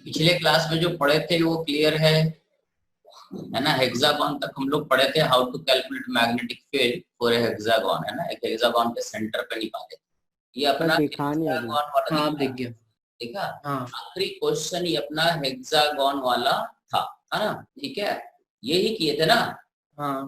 पिछले क्लास में जो पढ़े थे वो क्लियर है ना। हेक्सागोन तक हम लोग पढ़े थे, how to calculate magnetic field for a hexagon, है ना। एक हेक्सागोन के सेंटर पे निकाले, ये सर अपना दिखा नहीं अभी। हेक्सागोन वाला हाँ दिखा। दिख गया। ठीक है, हाँ आखिरी क्वेश्चन ये अपना हेक्सागोन वाला था, है ना। ठीक है, यही किए थे ना, हाँ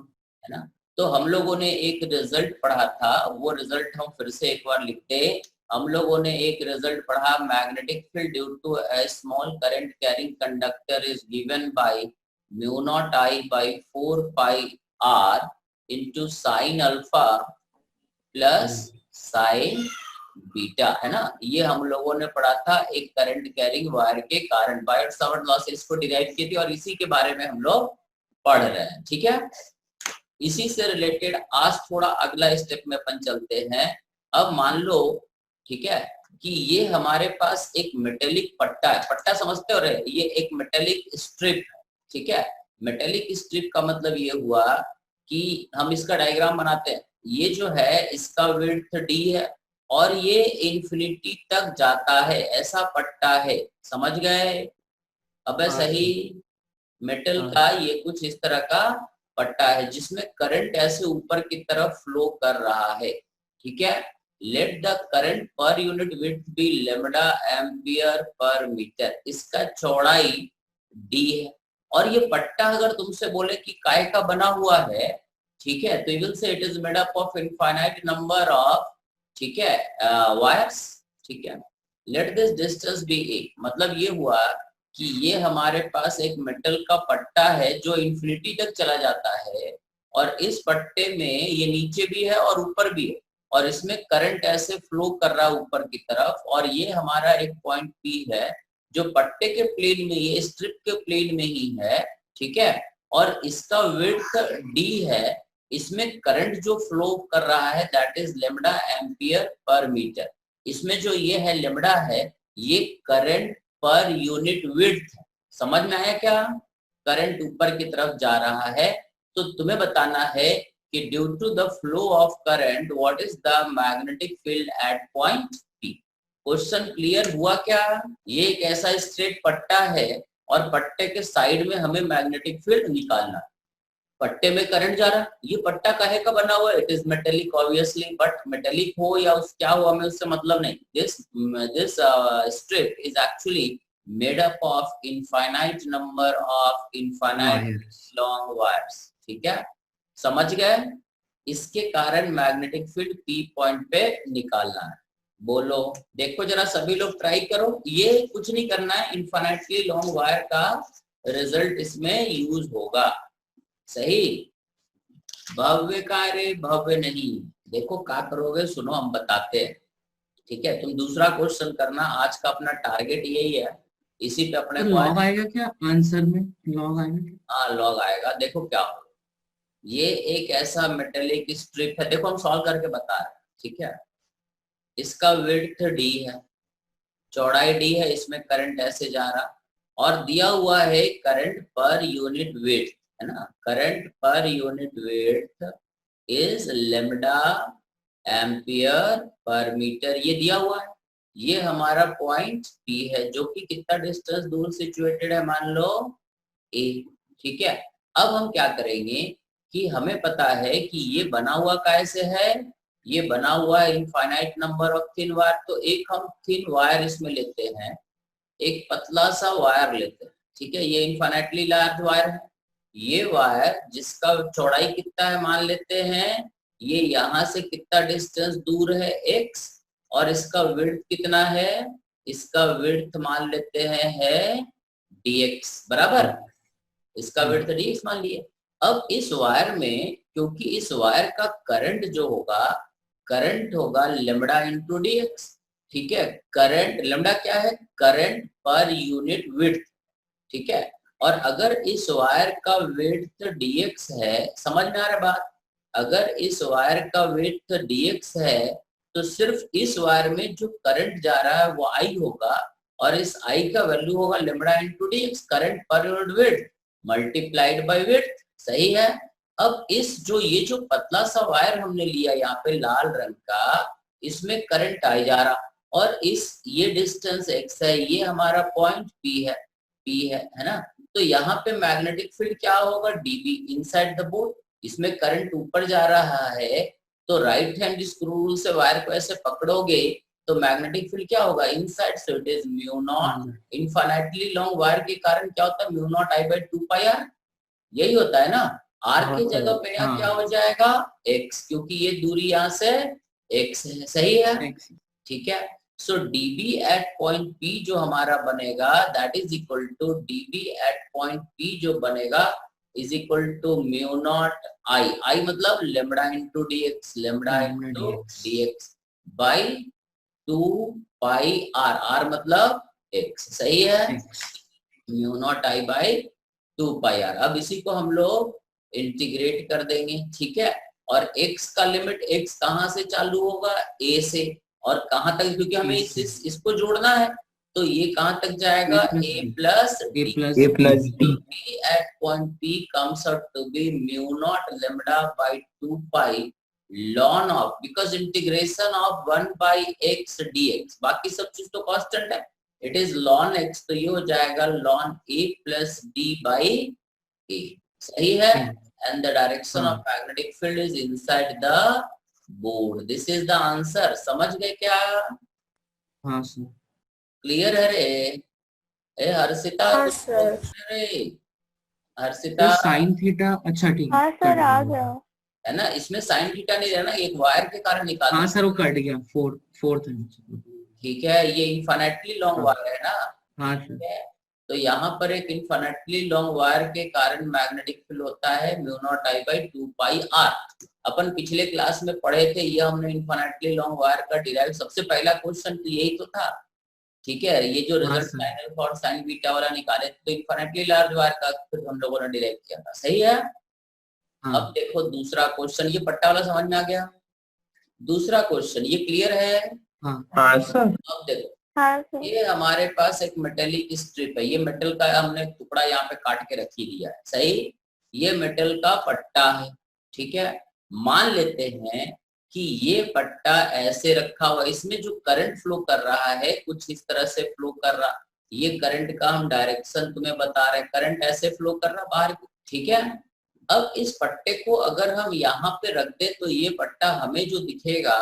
है ना। तो हम लोगों ने एक रिजल्ट पढ़ा था, वो रिजल्ट हम फिर से एक बार लिखते। हम लोगों ने एक रिजल्ट पढ़ा, magnetic field due to a small current carrying conductor is given by mu naught I by 4 pi R into sine alpha plus sine beta, है ना। ये हम लोगों ने पढ़ा था एक करंट कैरिंग वायर के कारण, बायट-सावर्ट लॉ से इसको डिराइव की थी और इसी के बारे में हम लोग पढ़ रहे हैं। ठीक है, इसी से रिलेटेड आज थोड़ा अगला स्टेप में अपन चलते हैं। अब मान लो, ठीक है, कि ये हमारे पास एक मेटेलिक पट्टा है। पट्टा समझते हो रे, ये एक मेटेलिक स्ट्रिप है। ठीक है, मेटेलिक स्ट्रिप का मतलब ये हुआ कि हम इसका डायग्राम बनाते हैं। ये जो है इसका विड्थ d है और ये इंफिनिटी तक जाता है, ऐसा पट्टा है। समझ गए? अबे हाँ सही। मेटल हाँ का ये कुछ इस तरह का पट्टा है जिसमें करंट ऐसे ऊपर की तरफ फ्लो कर रहा है। ठीक है, let the current per unit width be lambda ampere per metre. इसका चौड़ाई d है और ये पट्टा अगर तुमसे बोले कि काय का बना हुआ है, ठीक है, तो you will say it is made up of infinite number of, ठीक है, वायर्स। ठीक है, let this distance be a, मतलब ये हुआ कि ये हमारे पास एक मेटल का पट्टा है जो इंफिनिटी तक चला जाता है और इस पट्टे में ये नीचे भी है और ऊपर भी है और इसमें करंट ऐसे फ्लो कर रहा है ऊपर की तरफ। और ये हमारा एक पॉइंट P है जो पट्टे के प्लेन में, ये स्ट्रिप के प्लेन में ही है। ठीक है, और इसका विड्थ d है। इसमें करंट जो फ्लो कर रहा है that is lambda ampere per metre. इसमें जो ये है लेमडा है, ये करंट पर यूनिट विड्थ। समझ में आया क्या? करंट ऊपर की तरफ जा रहा है तो तुम्हें बताना है कि due to the flow of current what is the magnetic field at point P। Question clear हुआ क्या? ये एक ऐसा स्ट्रेट पट्टा है और पट्टे के साइड में हमें मैग्नेटिक फील्ड निकालना है। पट्टे में करंट जा रहा है, ये पट्टा काहे का बना हुआ है? It is metallic obviously, but metallic हो या उस क्या हो हमें उससे मतलब नहीं। This strip is actually made up of infinite number of infinite long wires. ठीक है, समझ गए? इसके कारण मैग्नेटिक फील्ड P पॉइंट पे निकालना है। बोलो, देखो जरा सभी लोग ट्राई करो। ये कुछ नहीं करना है, इनफाइनाइटली लॉन्ग वायर का रिजल्ट इसमें यूज होगा। सही? भव्य कार्य भव्य नहीं। देखो क्या करोगे, सुनो हम बताते हैं। ठीक है, तुम दूसरा क्वेश्चन करना, आज का अपना टारगेट यही है, इसी पे अपने तो को लॉग आएगा क्या आंसर में? लॉग आएगा क्या? हाँ लॉग आएगा। देखो क्या हो, ये एक ऐसा मेटेलिक स्ट्रिप है, देखो हम सॉल्व करके बता रहे हैं। ठीक है, इसका विड्थ d है, चौड़ाई d है, इसमें करंट ऐसे जा रहा और दिया हुआ है करंट पर यूनिट विड्थ, है ना। Current per unit width is lambda ampere per metre, ये दिया हुआ है। ये हमारा पॉइंट P है जो कि कितना डिस्टेंस दूर सिचुएटेड है, मान लो A। ठीक है, अब हम क्या करेंगे कि हमें पता है कि ये बना हुआ कैसे है, ये बना हुआ है infinite number of thin wire. तो एक हम थिन वायर इसमें लेते हैं, एक पतला सा वायर लेते हैं। ठीक है, ये इनफाइनाइटली लार्ज वायर है। ये वायर जिसका चौड़ाई कितना है मान लेते हैं, ये यहाँ से कितना डिस्टेंस दूर है x, और इसका विड्थ कितना है, इसका विड्थ मान लेते हैं है dx बराबर, इसका विड्थ dx मान लिए। अब इस वायर में, क्योंकि इस वायर का करंट जो होगा, करंट होगा लेमडा इंटू dx। ठीक है, करंट लेमडा क्या है, करंट पर यूनिट विड्थ। ठीक है, और अगर इस वायर का विड्थ dx है, समझ में आ रहा बात? अगर इस वायर का विड्थ dx है तो सिर्फ इस वायर में जो करंट जा रहा है वो I होगा और इस I का वैल्यू होगा lambda into dx, current per unit width multiplied by width. सही है? अब इस जो ये जो पतला सा वायर हमने लिया यहाँ पे लाल रंग का, इसमें करंट आई जा रहा और ये डिस्टेंस x है, ये हमारा पॉइंट P है ना। तो यहाँ पे मैग्नेटिक फील्ड क्या होगा, dB इनसाइड द बोर्ड। इसमें करंट ऊपर जा रहा है, तो राइट हैंड स्क्रू रूल से वायर को ऐसे पकड़ोगे तो मैग्नेटिक फील्ड क्या होगा, inside. So it is mu not, infinitely long wire के कारण क्या होता है, mu naught I by 2πr, यही होता है ना। r की जगह पे यहाँ क्या हो जाएगा, x, क्योंकि ये दूरी यहाँ से x है, सही है, ठीक है। So dB at point P जो हमारा बनेगा, that is equal to dB at point P जो बनेगा is equal to mu naught I मतलब lambda into dx, lambda into dx by 2πr, r मतलब x, सही है, mu naught I by 2πr। अब इसी को हम लोग इंटीग्रेट कर देंगे, ठीक है। और x का लिमिट, x कहाँ से चालू होगा, a से, और कहाँ तक, क्योंकि हमें इसको जोड़ना है, तो ये कहाँ तक जाएगा, a plus D at point P comes out to be mu naught lambda by 2π ln of, because integration of 1 by x dx, बाकी सब चीज तो कांस्टेंट है, इट इज ln x, तो ये हो जाएगा ln a plus d by a, सही है। And the direction of magnetic field is inside the board, this is the answer. समझ गए क्या? हाँ सर। क्लियर है रे? ए हर्षिता, हाँ सर। हर्षिता, साइन थीटा, अच्छा ठीक है। हाँ सर आ गया है ना, इसमें साइन थीटा नहीं रहना, एक वायर के कारण निकाल। हाँ सर वो कट गया, फोर्थ, ठीक है, ये इनफाइनाइटली लॉन्ग वायर है ना। हाँ सर। तो यहाँ पर एक इनफाइनाइटली लॉन्ग वायर के कारण मैग्नेटिक फील्ड होता है mu naught I by 2πr। अपन पिछले क्लास में पढ़े थे, ये हमने इनफाइनाइटली लॉन्ग वायर का डिराइव, सबसे पहला क्वेश्चन तो यही तो था, ठीक है। ये जो रिजल्ट साइन अल्फा और साइन बीटा वाला निकाले तो इनफाइनाइटली लार्ज वायर का फिर हम लोगों ने डिराइव किया था, सही है। अब देखो दूसरा क्वेश्चन, ये पट्टा वाला समझ में आ गया। दूसरा क्वेश्चन ये क्लियर है? हाँ सर। अब देखो, ये हमारे पास एक मेटेलिक स्ट्रिप है, ये मेटल का हमने टुकड़ा यहाँ पे काट के रखी दिया है, सही। ये मेटल का पट्टा है, ठीक है। मान लेते हैं कि ये पट्टा ऐसे रखा हुआ, इसमें जो करंट फ्लो कर रहा है कुछ इस तरह से फ्लो कर रहा, ये करंट का हम डायरेक्शन तुम्हें बता रहे हैं, करंट ऐसे फ्लो कर रहा बाहर की, ठीक है। अब इस पट्टे को अगर हम यहाँ पे रख दे तो ये पट्टा हमें जो दिखेगा,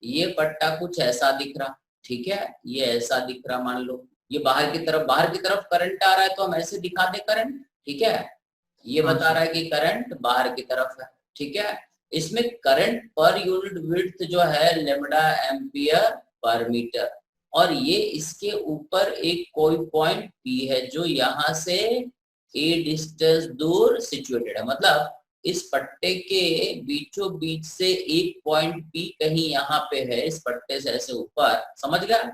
ये पट्टा कुछ ऐसा दिख रहा, ठीक है, ये ऐसा दिख रहा, मान लो ये बाहर की तरफ करंट आ रहा है तो हम ऐसे दिखा दे करंट, ठीक है। ये बता रहा है कि करंट बाहर की तरफ है, ठीक है। इसमें करंट पर यूनिट विड्थ जो है लेमडा एम्पियर पर मीटर, और ये इसके ऊपर एक कोई पॉइंट P है जो यहाँ से a डिस्टेंस दूर सिचुएटेड है, मतलब इस पट्टे के बीचों बीच से एक पॉइंट P कहीं यहाँ पे है, इस पट्टे से ऐसे ऊपर, समझ गया,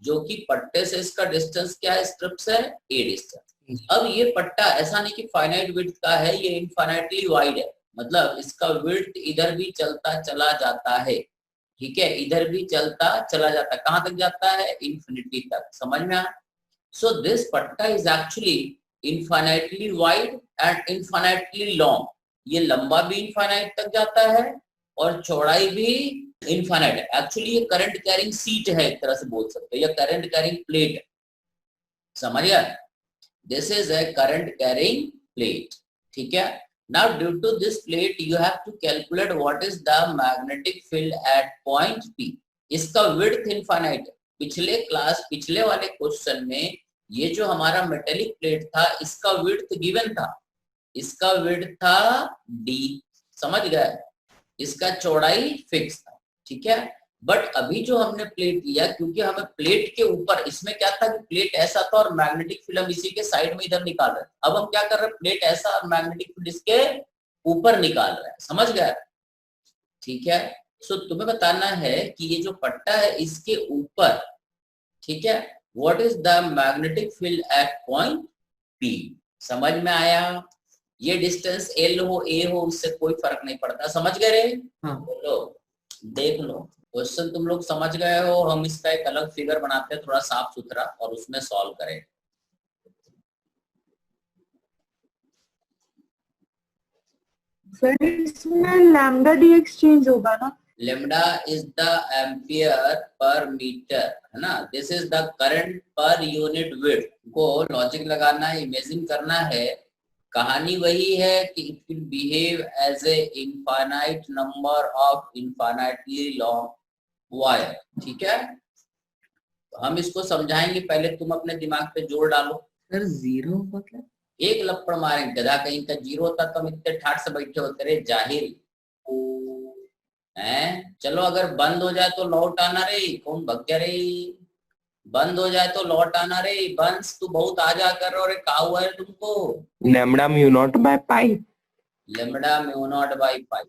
जो कि पट्टे से इसका डिस्टेंस क्या है, स्ट्रिप से a डिस्टेंस। अब ये पट्टा ऐसा नहीं कि फाइनाइट विड्थ का है, ये इनफाइनाइटली वाइड है, मतलब इसका विड्थ इधर भी चलता चला जाता है, ठीक है, इधर भी चलता चला जाता है, कहां तक जाता है, इन्फिनिटी तक, समझ में आया। सो दिस पट्टा is actually infinitely wide and infinitely long, ये लंबा भी इनफाइनाइट तक जाता है और चौड़ाई भी इनफाइनाइट है। एक्चुअली ये करंट कैरिंग सीट है, एक तरह से बोल सकते हो, या करंट कैरिंग प्लेट है, समझ गया। This is a current carrying plate, ठीक है। Now due to this plate you have to calculate what is the magnetic field at point P. इसका width infinite है। पिछले वाले क्वेश्चन में ये जो हमारा मेटेलिक प्लेट था इसका width given था, इसका width था d, समझ गए, इसका चौड़ाई फिक्स था, ठीक है। बट अभी जो हमने प्लेट लिया, क्योंकि हमें प्लेट के ऊपर, इसमें क्या था कि प्लेट ऐसा था और मैग्नेटिक फील्ड हम इसी के साइड में इधर निकाल रहे हैं, अब हम क्या कर रहे हैं, प्लेट ऐसा और मैग्नेटिक फील्ड इसके ऊपर निकाल रहे हैं, समझ गए, ठीक है। सो तुम्हें बताना है कि ये जो पट्टा है इसके ऊपर, ठीक है, what is the magnetic field at point P, समझ में आया। ये डिस्टेंस L हो A हो उससे कोई फर्क नहीं पड़ता, समझ गए रे? बोलो, देख लो क्वेश्चन तुम लोग समझ गए हो, हम इसका एक अलग फिगर बनाते हैं थोड़ा साफ सुथरा और उसमें सॉल्व करें। सर इसमें लैम्डा डी एक्सचेंज होगा ना, lambda is the ampere per metre, है ना। This is the current per unit width. को लॉजिक लगाना है, इमेजिन करना है। कहानी वही है कि it will behave as a infinite number of infinitely long wire, ठीक है। तो हम इसको समझाएंगे, पहले तुम अपने दिमाग पे जोर डालो। सर जीरो मतलब एक लपड़ मारेंगे, गधा कहीं का। जीरो होता तो हम इतने ठाट से बैठे होते रे जाहिल हैं। चलो अगर बंद हो जाए तो लौट आना रे, कौन भग गया रे। बंद हो जाए तो लौट आना रे। बंस तू बहुत आ जा कर रहा रे, का हुआ है तुमको। Lambda mu naught by pi. Lambda mu naught by pi,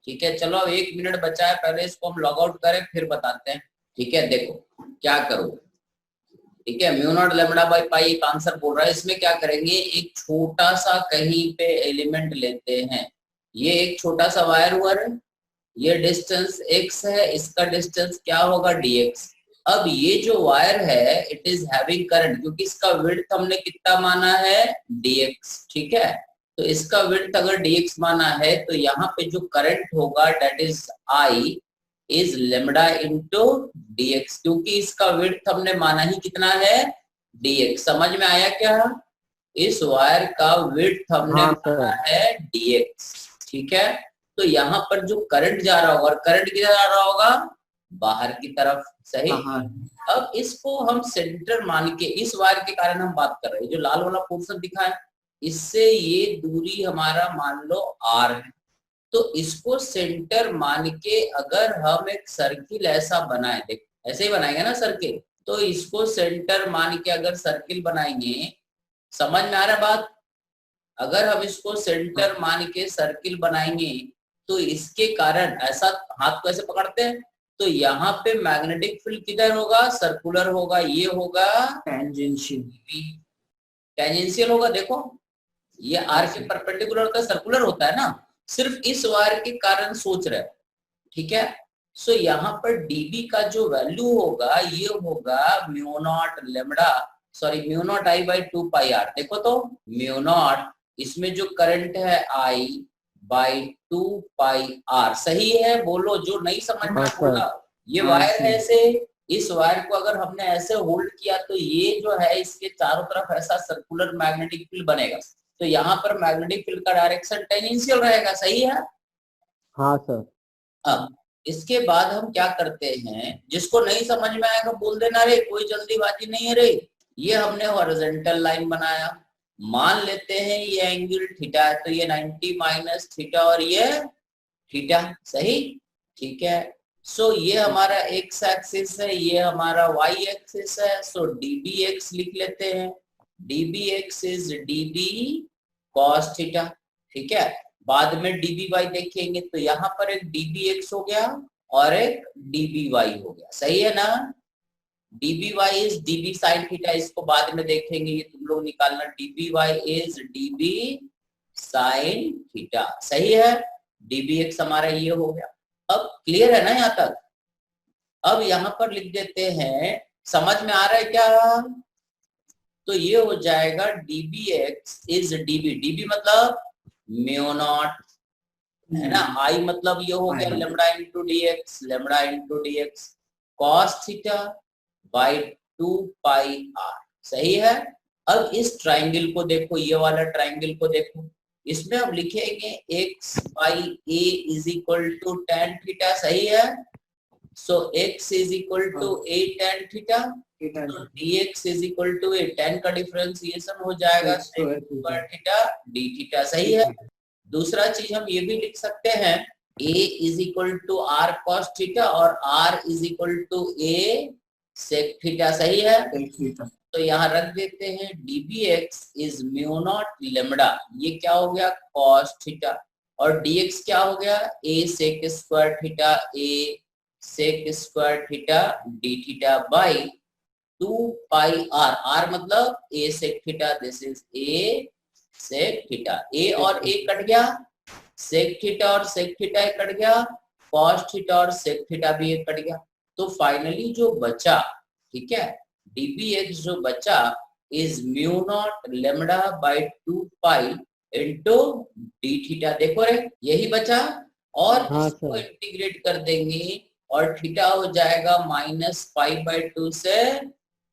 ठीक है। चलो अब 1 मिनट बचा है, पहले इसको हम लॉग आउट करें फिर बताते हैं, ठीक है। देखो क्या करो, ठीक है। Mu naught lambda by pi एक आंसर बोल रहा है। इसमें क्या करेंगे, एक छोटा सा कहीं पे एलिमेंट लेते हैं। ये एक छोटा सा वायर हुआ है, ये डिस्टेंस x है, इसका डिस्टेंस क्या होगा dx। अब ये जो वायर है इट इज हैविंग करंट, क्योंकि इसका विड्थ हमने कितना माना है dx, ठीक है। तो इसका विड्थ अगर dx माना है तो यहाँ पे जो करंट होगा that is I is lambda into dx, क्योंकि इसका विड्थ हमने माना ही कितना है dx। समझ में आया क्या। इस वायर का विड्थ हमने माना है dx, ठीक है। तो यहाँ पर जो करंट जा रहा होगा, और करंट किधर जा रहा होगा, बाहर की तरफ, सही। अब इसको हम सेंटर मान के, इस वायर के कारण हम बात कर रहे हैं, जो लाल वाला पोर्शन दिखा है, इससे ये दूरी हमारा मान लो r है। तो इसको सेंटर मान के अगर हम एक सर्किल ऐसा बनाए, देख ऐसे ही बनाएंगे ना सर्किल, तो इसको सेंटर मान के अगर सर्किल बनाएंगे, समझ में आ रहा है बात। अगर हम इसको सेंटर मान के सर्किल बनाएंगे तो इसके कारण ऐसा हाथ को ऐसे पकड़ते हैं तो यहाँ पे मैग्नेटिक फील्ड किधर होगा, सर्कुलर होगा। ये होगा टेंजेंशियल, टेंजेंशियल होगा। देखो ये आर के परपेंडिकुलर होता है, सर्कुलर होता है ना। सिर्फ इस वायर के कारण सोच रहे हो, ठीक है। सो यहाँ पर dB का जो वैल्यू होगा ये होगा mu naught lambda, sorry mu naught I by 2 pi R. देखो तो म्यू नॉट, इसमें जो करंट है I बाई 2 पाई आर, सही है। बोलो जो नहीं समझ में बोला। ये वायर है, ऐसे इस वायर को अगर हमने ऐसे होल्ड किया तो ये जो है इसके चारों तरफ ऐसा सर्कुलर मैग्नेटिक फील्ड बनेगा। तो यहाँ पर मैग्नेटिक फील्ड का डायरेक्शन टेंजेंशियल रहेगा, सही है। हाँ सर। अब इसके बाद हम क्या करते हैं, जिसको नहीं समझ में आएगा बोल देना रे, कोई जल्दीबाजी नहीं है रे। ये हमने हॉरिजॉन्टल लाइन बनाया, मान लेते हैं ये एंगल थीटा है, तो ये 90 माइनस थीटा और ये थीटा, सही, ठीक है। सो ये हमारा एक्स एक्सिस है, ये हमारा वाई एक्सिस है। सो dbx लिख लेते हैं, dbx is db cos theta, ठीक है। बाद में dby देखेंगे तो यहाँ पर एक dbx हो गया और एक dby हो गया, सही है ना। dby is db sin theta, इसको बाद में देखेंगे, ये तुम लोग निकालना। dby is db sin theta, सही है। dbx हमारा ये हो गया। अब क्लियर है ना यहाँ तक। अब यहाँ पर लिख देते हैं, समझ में आ रहा है क्या। तो ये हो जाएगा dbx इज db, db मतलब म्यू नॉट, है ना। I मतलब ये हो गया lambda into dx, lambda into dx cos theta by 2 pi r, सही है। अब इस ट्राइंगल को देखो, ये वाला ट्राइंगल को देखो, इसमें हम लिखेंगे x by a is equal to tan theta, सही है। So x is equal to a tan theta, तो dx is equal to a, tan का डिफरेंशिएशन हो जाएगा स्क्वायर थीटा d थीटा, सही है। दूसरा चीज हम ये भी लिख सकते हैं, a is equal to r cos theta और r is equal to a sec theta, सही है। तो यहाँ रख देते हैं dbx is mu naught lambda, ये क्या हो गया cos थीटा, और dx क्या हो गया a sec square theta, a sec square theta d theta by 2 pi r, r मतलब a sec theta, this is a sec theta. a और a कट गया, sec थीटा और sec थीटा कट गया, cos theta और sec theta भी cut गया। तो finally जो बचा, ठीक है, dbx जो बचा is mu naught lambda by 2 pi into D theta. देखो रे यही बचा, और हाँ इसको सर। इंटीग्रेट कर देंगे और थीटा हो जाएगा -π/2 से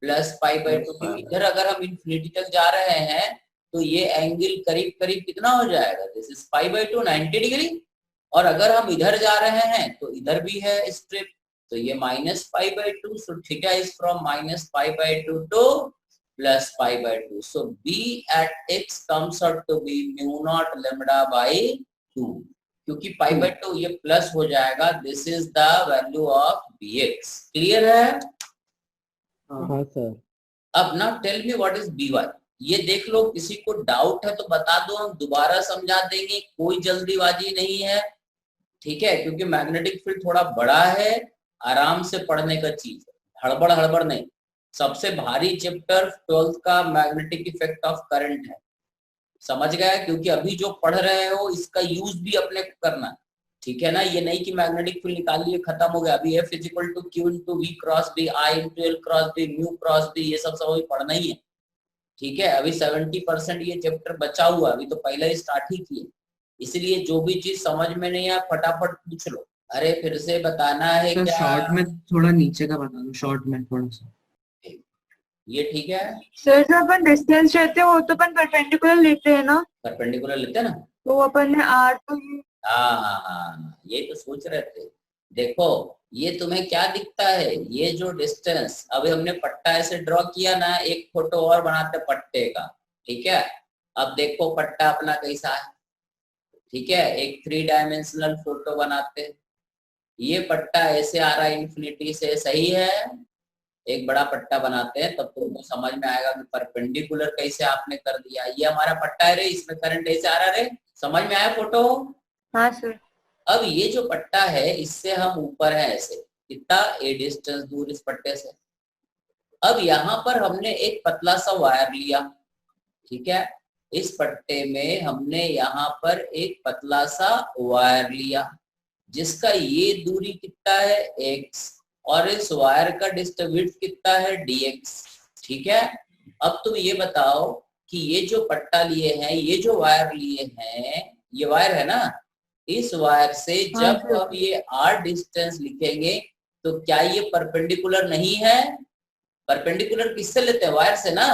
+π/2, क्योंकि इधर अगर हम इंफिनिटी तक जा रहे हैं तो ये एंगल करीब करीब कितना हो जाएगा, दिस इज π/2 90 डिग्री, और अगर हम इधर जा रहे हैं तो इधर भी है स्ट्रिप, तो ये -π/2, so theta is from -π/2 to +π/2, so b at x comes out to be μ0 λ/2, क्योंकि π/2 ये प्लस हो जाएगा, this is the value of bx। Clear है? हाँ सर। अब ना tell me what is by, ये देख लो, किसी को डाउट है तो बता दो, हम दोबारा समझा देंगे, कोई जल्दीबाजी नहीं है, ठीक है, क्योंकि मैग्नेटिक फील्ड थोड़ा बड़ा है, आराम से पढ़ने का चीज है, हड़बड़ हड़बड़ नहीं। सबसे भारी चैप्टर 12th का मैग्नेटिक इफेक्ट ऑफ करंट है, समझ गया? क्योंकि अभी जो पढ़ रहे हो इसका यूज भी अपने को करना, ठीक है ना? ये नहीं कि मैग्नेटिक फील्ड निकाल लिए खत्म हो गया, अभी F = Q × V × B, I × L × B, mu × B, ये सब अभी पढ़ना ही है, ठीक है? अभी 70% ये चैप्टर बचा हुआ, अभी तो पहले ही स्टार्ट ही किए, इसलिए जो भी चीज समझ में नहीं आया फटाफट पूछ लो। अरे फिर से बताना है सर क्या? शॉर्ट में थोड़ा नीचे का बता दो, शॉर्ट में थोड़ा सा। ये ठीक है? सर जो अपन डिस्टेंस रहते हैं वो तो अपन परपेंडिकुलर लेते हैं ना, परपेंडिकुलर लेते हैं ना? तो अपन ने आर तो हाँ, ये तो सोच रहे थे। देखो ये तुम्हें क्या दिखता है, ये जो डिस्टेंस अभी हमने पट्टा ऐसे ड्रॉ किया ना, एक फोटो और बनाते पट्टे का, ठीक है? अब देखो पट्टा अपना कैसा है, ठीक है? एक 3 डायमेंशनल फोटो बनाते, ये पट्टा ऐसे आ रहा है इंफिनिटी से, सही है? एक बड़ा पट्टा बनाते हैं, तब तुमको समझ में आएगा कि परपेंडिकुलर कैसे आपने कर दिया। ये हमारा पट्टा है रे, इसमें करंट ऐसे आ रहा रे, समझ में आया फोटो? हाँ सर। अब ये जो पट्टा है इससे हम ऊपर है ऐसे, कितना a डिस्टेंस दूर इस पट्टे से। अब यहाँ पर हमने एक पतला सा वायर लिया, ठीक है? इस पट्टे में हमने यहाँ पर एक पतला सा वायर लिया, जिसका ये दूरी कितना है x, और इस वायर का डिस्टेंस कितना है dx, ठीक है? अब तुम ये बताओ कि ये जो पट्टा लिए हैं, ये जो वायर लिए हैं, ये वायर है ना, इस वायर से जब हम ये r डिस्टेंस लिखेंगे तो क्या ये परपेंडिकुलर नहीं है? परपेंडिकुलर किससे लेते हैं? वायर से ना।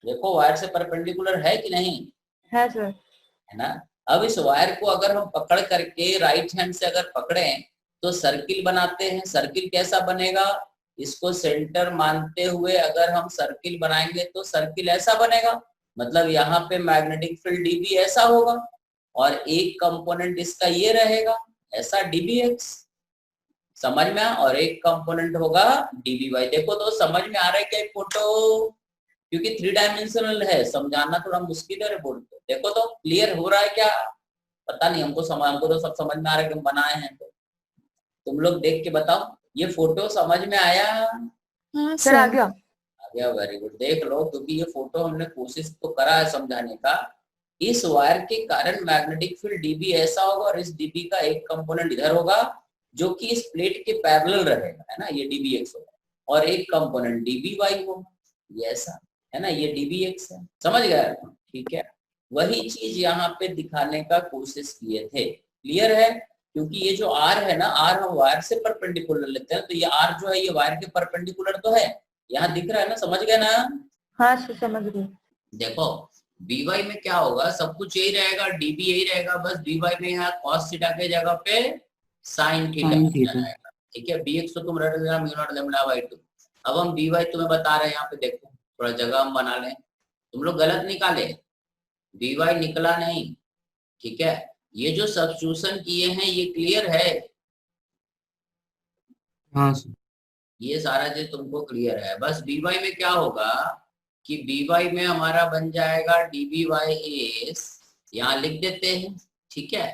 देखो वायर से परपेंडिकुलर है कि नहीं है सर, है ना? अब इस वायर को अगर हम पकड़ करके राइट हैंड से अगर पकड़ें तो सर्किल बनाते हैं। सर्किल कैसा बनेगा? इसको सेंटर मानते हुए अगर हम सर्किल बनाएंगे तो सर्किल ऐसा बनेगा, मतलब यहाँ पे मैग्नेटिक फील्ड dB ऐसा होगा, और एक कंपोनेंट इसका ये रहेगा ऐसा dBx, समझ में? और एक कंपोनेंट होगा dBy। देखो तो समझ में आ रहा है क्या फोटो? क्योंकि 3 डायमेंशनल है, समझाना थोड़ा मुश्किल है बोर्ड पे। देखो तो क्लियर हो रहा है क्या? पता नहीं, हमको तो सब समझ में आ रहा है कि हम बनाए हैं, तो तुम लोग देख के बताओ ये फोटो समझ में आया? हाँ सर आ गया। Very good. देख लो, क्योंकि ये फोटो हमने कोशिश तो करा है समझाने का। इस वायर के कारण मैग्नेटिक फील्ड dB ऐसा होगा, और इस dB का एक कंपोनेंट इधर होगा जो कि इस प्लेट के पैरेलल रहेगा, है ना, ये dBx होगा, और एक कंपोनेंट dBy होगा, ये ऐसा है ना, ये dBx है। समझ गए? ठीक है, वही चीज यहाँ पे दिखाने का कोशिश किए थे। क्लियर है? क्योंकि ये जो r है ना, r हम वायर से परपेंडिकुलर लेते हैं, तो ये r जो है ये वायर के परपेंडिकुलर तो है, यहाँ दिख रहा है ना, समझ गए ना? हाँ सर समझ गई। देखो by में क्या होगा, सब कुछ यही रहेगा, dB यही रहेगा, बस by में यहाँ cos थीटा के जगह पे sin थीटा, ठीक है? bx तो तुम रट देना μ0 λ/2। अब हम by तुम्हें बता रहे हैं, यहाँ पे देखो थोड़ा जगह हम बना लें, तुम लोग गलत निकाले, by निकला नहीं, ठीक है? ये जो सब्स्टिट्यूशन किए हैं ये क्लियर है? हाँ सर। ये सारा चीज तुमको क्लियर है। बस by में क्या होगा कि by में हमारा बन जाएगा dby is, यहाँ लिख देते हैं, ठीक है?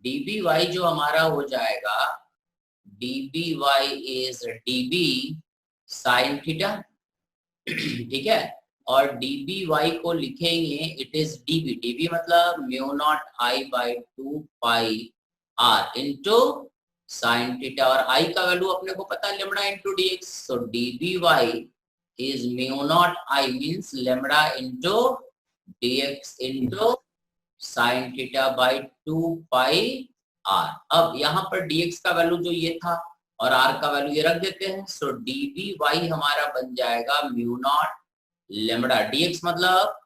dby जो हमारा हो जाएगा dby is dB sin theta, ठीक है? और dby को लिखेंगे इट इज dB मतलब μ0 I/2 पाई r इंटू sin थीटा, और i का वैल्यू अपने को पता है lambda into dx, so dby is μ0 I means lambda into dx into sin theta by 2 pi R. अब यहाँ पर dx का वैल्यू जो ये था और r का वैल्यू ये रख देते हैं। सो dvy हमारा बन जाएगा म्यू नॉट लेमडा, dx मतलब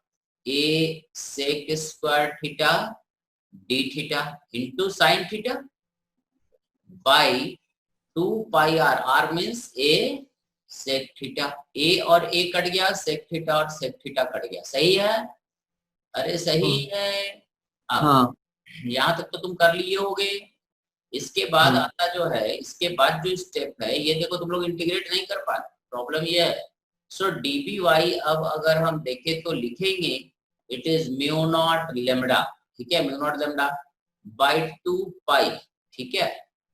a sec square theta d theta into sine theta by 2 pi R, R means a sec theta, a और a कट गया, sec थीटा और sec थीटा कट गया। सही है? अरे सही है। अब हाँ यहाँ तक तो तुम कर लिए होगे। इसके बाद आता जो है, इसके बाद जो स्टेप है ये देखो, तुम लोग इंटीग्रेट नहीं कर पाए, प्रॉब्लम ये है। सो dby अब अगर हम देखें तो लिखेंगे it is mu naught lambda, ठीक है, mu naught lambda by 2 pi, ठीक है,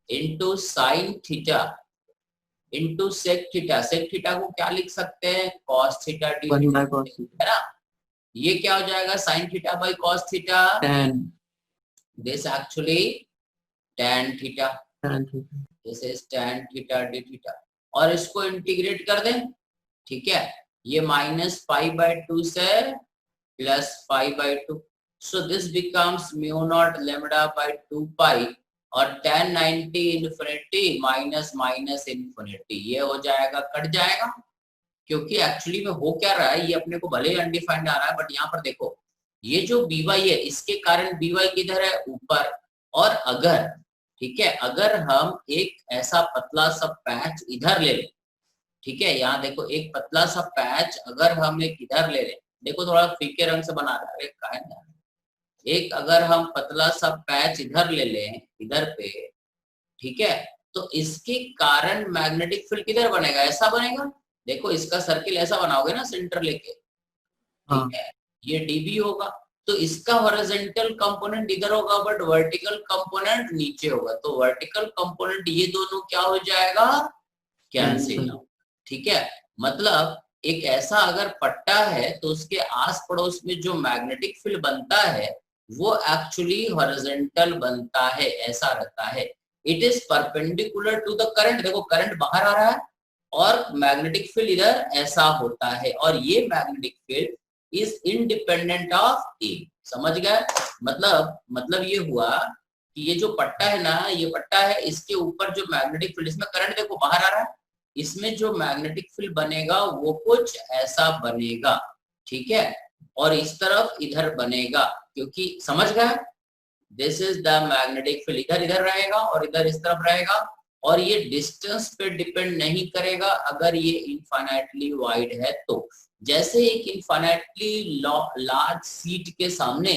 into sine theta into sec theta. Sec theta को क्या लिख सकते हैं? Cos theta D, 1 by cos theta है ना। ये क्या हो जाएगा? Sign theta by cos theta, tan this actually tan theta, tan theta this is tan theta D theta. और इसको इंटीग्रेट कर दें, ठीक है, ये माइनस पाई बाई 2 से plus pi by 2। So this becomes mu naught lambda by 2 पाई और tan 90 infinity minus minus infinity, ये हो जाएगा, कट जाएगा। क्योंकि एक्चुअली में हो क्या रहा है, ये अपने को भले ही अनडिफाइंड आ रहा है, बट यहाँ पर देखो ये जो by है इसके कारण by किधर है? ऊपर। और अगर, ठीक है, अगर हम एक ऐसा पतला सा पैच इधर ले लें, ठीक है, यहाँ देखो एक पतला सा पैच अगर हम एक इधर ले लें, देखो थोड़ा फीके रंग से बना रहा है, काहे ना, एक अगर हम पतला सा पैच इधर ले लें, इधर पे, ठीक है, तो इसके कारण मैग्नेटिक फील्ड किधर बनेगा? ऐसा बनेगा। देखो इसका सर्किल ऐसा बनाओगे ना सेंटर लेके, ठीक है, ये dB होगा, तो इसका हॉरिजॉन्टल कंपोनेंट इधर होगा बट वर्टिकल कंपोनेंट नीचे होगा। तो वर्टिकल कंपोनेंट ये दोनों क्या हो जाएगा? कैंसिल आउट, ठीक है। मतलब एक ऐसा अगर पट्टा है तो उसके आस पड़ोस में जो मैग्नेटिक फील्ड बनता है वो एक्चुअली हॉरिजॉन्टल बनता है, ऐसा रहता है। It is perpendicular to the current, देखो करंट बाहर आ रहा है और मैग्नेटिक फील्ड इधर ऐसा होता है, और ये magnetic field is independent of A. समझ गए? मतलब ये हुआ कि ये जो पट्टा है ना, ये पट्टा है, इसके ऊपर जो मैग्नेटिक फील्ड, इसमें करंट देखो बाहर आ रहा है, इसमें जो मैग्नेटिक फील्ड बनेगा वो कुछ ऐसा बनेगा, ठीक है, और इस तरफ इधर बनेगा, क्योंकि समझ गए, this is the magnetic field, इधर इधर रहेगा और इधर इस तरफ रहेगा, और ये डिस्टेंस पे डिपेंड नहीं करेगा अगर ये इनफाइनाइटली वाइड है तो। जैसे एक इनफाइनाइटली लार्ज सीट के सामने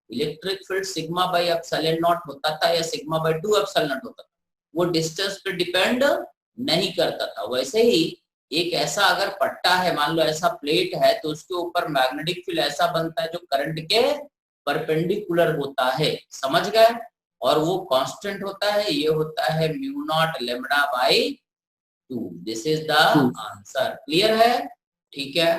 electric field sigma by epsilon not होता था या सिग्मा बाई 2 एप्सिलॉन नॉट होता था, वो डिस्टेंस पे डिपेंड नहीं करता था। वैसे ही एक ऐसा अगर पट्टा है, मान लो ऐसा प्लेट है, तो उसके ऊपर मैग्नेटिक फील्ड ऐसा बनता है जो करंट के परपेंडिकुलर होता है। समझ गए? और वो कांस्टेंट होता है, ये होता है mu naught lambda by 2। This is the answer. Clear है? ठीक है।